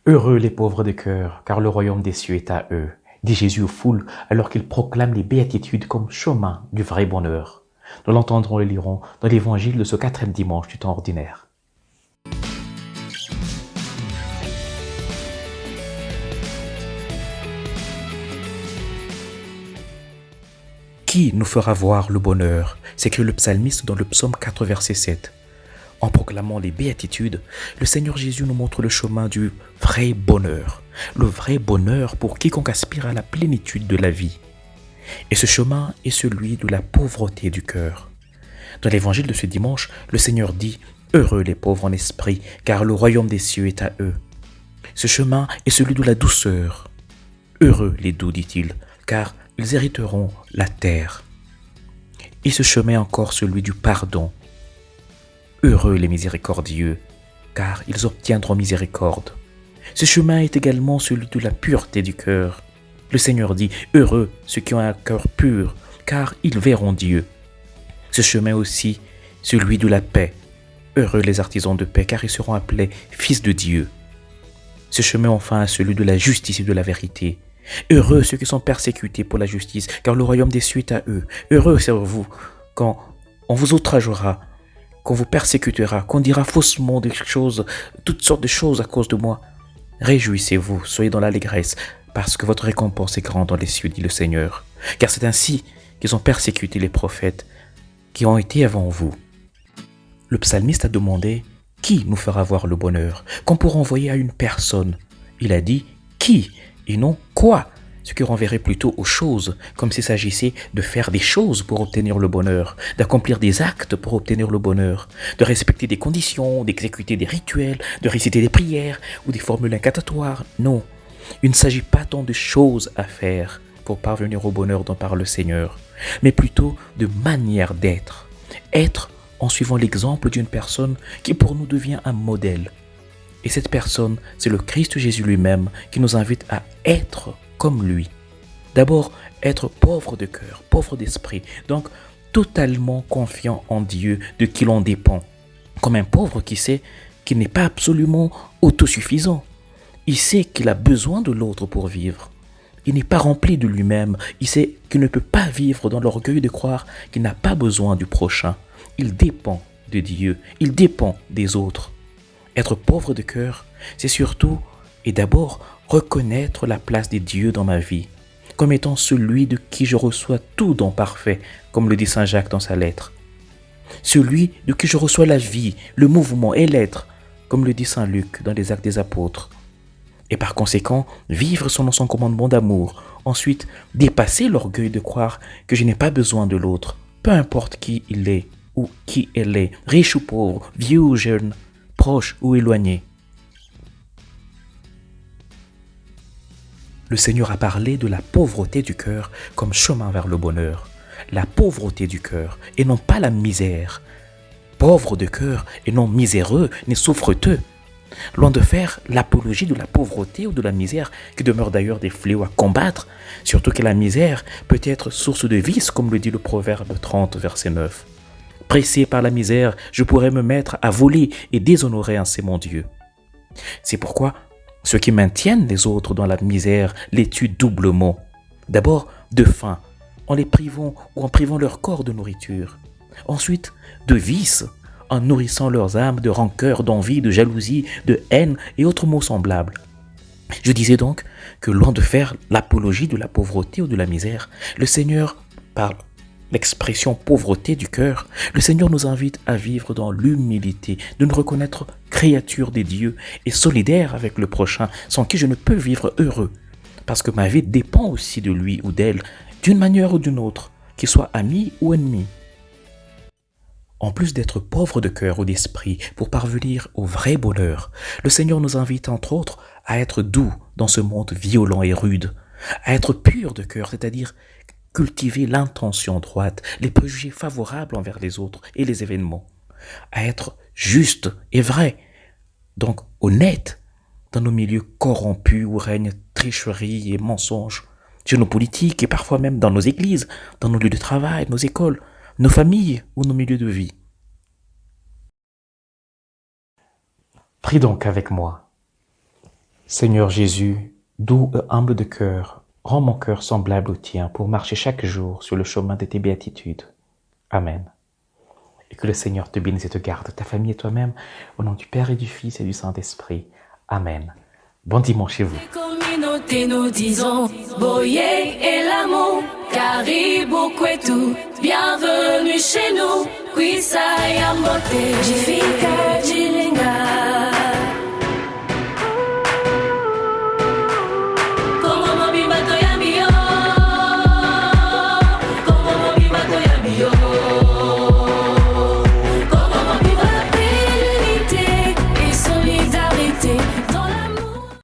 Heureux les pauvres de cœur, car le royaume des cieux est à eux, dit Jésus aux foules alors qu'il proclame les béatitudes comme chemin du vrai bonheur. Nous l'entendrons et le lirons dans l'évangile de ce quatrième dimanche du temps ordinaire. Qui nous fera voir le bonheur? S'écrie le psalmiste dans le psaume 4, verset 7. En proclamant les béatitudes, le Seigneur Jésus nous montre le chemin du vrai bonheur. Le vrai bonheur pour quiconque aspire à la plénitude de la vie. Et ce chemin est celui de la pauvreté du cœur. Dans l'évangile de ce dimanche, le Seigneur dit « Heureux les pauvres en esprit, car le royaume des cieux est à eux. » Ce chemin est celui de la douceur. « Heureux les doux, dit-il, car ils hériteront la terre. » Et ce chemin est encore celui du pardon. Heureux les miséricordieux, car ils obtiendront miséricorde. Ce chemin est également celui de la pureté du cœur. Le Seigneur dit, heureux ceux qui ont un cœur pur, car ils verront Dieu. Ce chemin aussi, celui de la paix. Heureux les artisans de paix, car ils seront appelés fils de Dieu. Ce chemin enfin, celui de la justice et de la vérité. Heureux ceux qui sont persécutés pour la justice, car le royaume des cieux est à eux. Heureux serez-vous quand on vous outragera, qu'on vous persécutera, qu'on dira faussement des choses, toutes sortes de choses à cause de moi. Réjouissez-vous, soyez dans l'allégresse, parce que votre récompense est grande dans les cieux, dit le Seigneur. Car c'est ainsi qu'ils ont persécuté les prophètes qui ont été avant vous. Le psalmiste a demandé « Qui nous fera voir le bonheur ?» qu'on pourra envoyer à une personne. Il a dit « Qui ?» et non « Quoi ?» ce qui renverrait plutôt aux choses, comme s'il s'agissait de faire des choses pour obtenir le bonheur, d'accomplir des actes pour obtenir le bonheur, de respecter des conditions, d'exécuter des rituels, de réciter des prières ou des formules incantatoires. Non, il ne s'agit pas tant de choses à faire pour parvenir au bonheur dont parle le Seigneur, mais plutôt de manière d'être. Être en suivant l'exemple d'une personne qui pour nous devient un modèle. Et cette personne, c'est le Christ Jésus lui-même qui nous invite à être comme lui. D'abord, être pauvre de cœur, pauvre d'esprit, donc totalement confiant en Dieu de qui l'on dépend. Comme un pauvre qui sait qu'il n'est pas absolument autosuffisant. Il sait qu'il a besoin de l'autre pour vivre. Il n'est pas rempli de lui-même. Il sait qu'il ne peut pas vivre dans l'orgueil de croire qu'il n'a pas besoin du prochain. Il dépend de Dieu. Il dépend des autres. Être pauvre de cœur, c'est surtout et d'abord reconnaître la place de Dieu dans ma vie, comme étant celui de qui je reçois tout don parfait, comme le dit Saint Jacques dans sa lettre. Celui de qui je reçois la vie, le mouvement et l'être, comme le dit Saint Luc dans les Actes des Apôtres. Et par conséquent, vivre selon son commandement d'amour. Ensuite, dépasser l'orgueil de croire que je n'ai pas besoin de l'autre, peu importe qui il est ou qui elle est, riche ou pauvre, vieux ou jeune, proche ou éloigné. Le Seigneur a parlé de la pauvreté du cœur comme chemin vers le bonheur. La pauvreté du cœur et non pas la misère. Pauvre de cœur et non miséreux ni souffreteux. Loin de faire l'apologie de la pauvreté ou de la misère, qui demeurent d'ailleurs des fléaux à combattre, surtout que la misère peut être source de vice, comme le dit le Proverbe 30, verset 9. Pressé par la misère, je pourrais me mettre à voler et déshonorer ainsi mon Dieu. C'est pourquoi ceux qui maintiennent les autres dans la misère les tuent doublement. D'abord, de faim, en les privant ou en privant leur corps de nourriture. Ensuite, de vice, en nourrissant leurs âmes de rancœur, d'envie, de jalousie, de haine et autres maux semblables. Je disais donc que loin de faire l'apologie de la pauvreté ou de la misère, le Seigneur, par l'expression pauvreté du cœur, le Seigneur nous invite à vivre dans l'humilité, de nous reconnaître créature des dieux et solidaire avec le prochain, sans qui je ne peux vivre heureux, parce que ma vie dépend aussi de lui ou d'elle, d'une manière ou d'une autre, qu'il soit ami ou ennemi. En plus d'être pauvre de cœur ou d'esprit pour parvenir au vrai bonheur, le Seigneur nous invite entre autres à être doux dans ce monde violent et rude, à être pur de cœur, c'est-à-dire cultiver l'intention droite, les préjugés favorables envers les autres et les événements, à être juste et vrai, donc honnête dans nos milieux corrompus où règnent tricherie et mensonges, chez nos politiques et parfois même dans nos églises, dans nos lieux de travail, nos écoles, nos familles ou nos milieux de vie. Prie donc avec moi. Seigneur Jésus, doux et humble de cœur, rends mon cœur semblable au tien pour marcher chaque jour sur le chemin de tes béatitudes. Amen. Et que le Seigneur te bénisse et te garde, ta famille et toi-même, au nom du Père et du Fils et du Saint-Esprit. Amen. Bon dimanche chez vous. Communauté, nous disons, Boye et l'amour, Caribou Kwetu, bienvenue chez nous, Kwisa Yambote, Jifika,